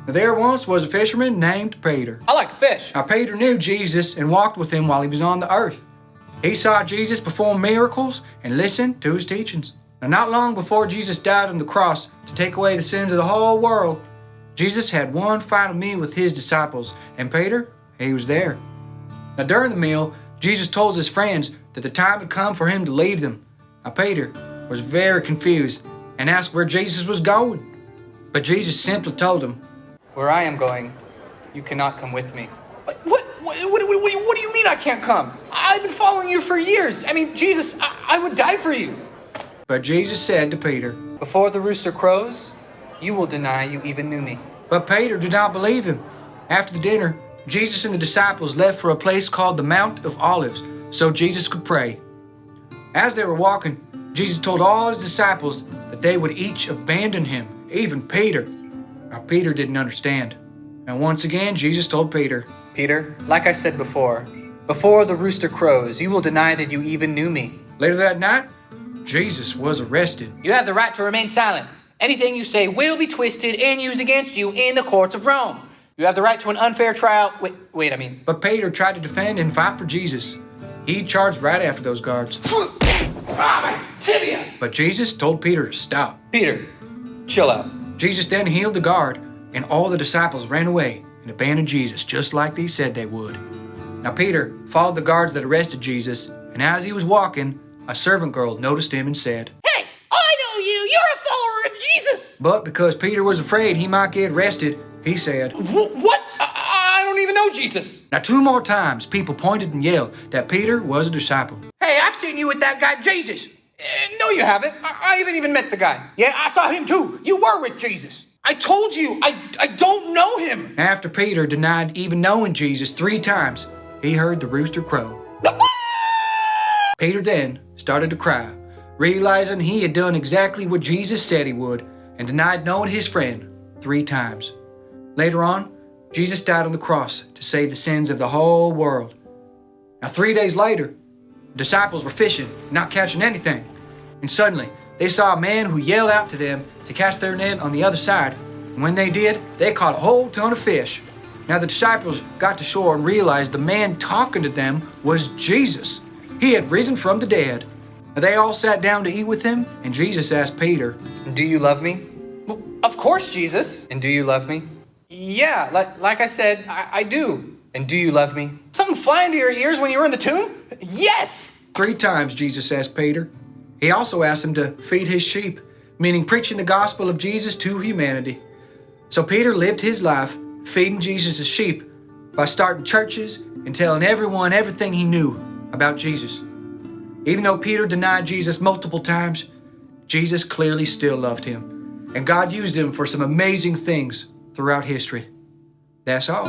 There once was a fisherman named Peter. I like fish. Now Peter knew Jesus and walked with him while he was on the earth. He saw Jesus perform miracles and listened to his teachings. Now not long before Jesus died on the cross to take away the sins of the whole world, Jesus had one final meal with his disciples, and Peter, he was there. Now during the meal, Jesus told his friends that the time had come for him to leave them. Now Peter was very confused and asked where Jesus was going. But Jesus simply told him, Where I am going, you cannot come with me. What do you mean I can't come? I've been following you for years. I mean, Jesus, I would die for you. But Jesus said to Peter, Before the rooster crows, you will deny you even knew me. But Peter did not believe him. After the dinner, Jesus and the disciples left for a place called the Mount of Olives, so Jesus could pray. As they were walking, Jesus told all his disciples that they would each abandon him, even Peter. Now Peter didn't understand. And once again, Jesus told Peter, Peter, like I said before the rooster crows, you will deny that you even knew me. Later that night, Jesus was arrested. You have the right to remain silent. Anything you say will be twisted and used against you in the courts of Rome. You have the right to an unfair trial. But Peter tried to defend and fight for Jesus. He charged right after those guards. But Jesus told Peter to stop. Peter, chill out. Jesus then healed the guard, and all the disciples ran away and abandoned Jesus just like they said they would. Now Peter followed the guards that arrested Jesus, and as he was walking, a servant girl noticed him and said, Hey, I know you! You're a follower of Jesus! But because Peter was afraid he might get arrested, he said, What? I don't even know Jesus. Now 2 more times, people pointed and yelled that Peter was a disciple. Hey, I've seen you with that guy Jesus! No, you haven't. I haven't even met the guy. Yeah, I saw him too. You were with Jesus. I told you, I don't know him. After Peter denied even knowing Jesus 3 times, he heard the rooster crow. Peter then started to cry, realizing he had done exactly what Jesus said he would and denied knowing his friend 3 times. Later on, Jesus died on the cross to save the sins of the whole world. Now 3 days later, the disciples were fishing, not catching anything. And suddenly, they saw a man who yelled out to them to cast their net on the other side. And when they did, they caught a whole ton of fish. Now the disciples got to shore and realized the man talking to them was Jesus. He had risen from the dead. Now they all sat down to eat with him, and Jesus asked Peter, Do you love me? Well, of course, Jesus. And do you love me? Yeah, like I said, I do. And do you love me? Something fly into your ears when you were in the tomb? Yes! 3 times Jesus asked Peter. He also asked him to feed his sheep, meaning preaching the gospel of Jesus to humanity. So Peter lived his life feeding Jesus' sheep by starting churches and telling everyone everything he knew about Jesus. Even though Peter denied Jesus multiple times, Jesus clearly still loved him. And God used him for some amazing things throughout history. That's all.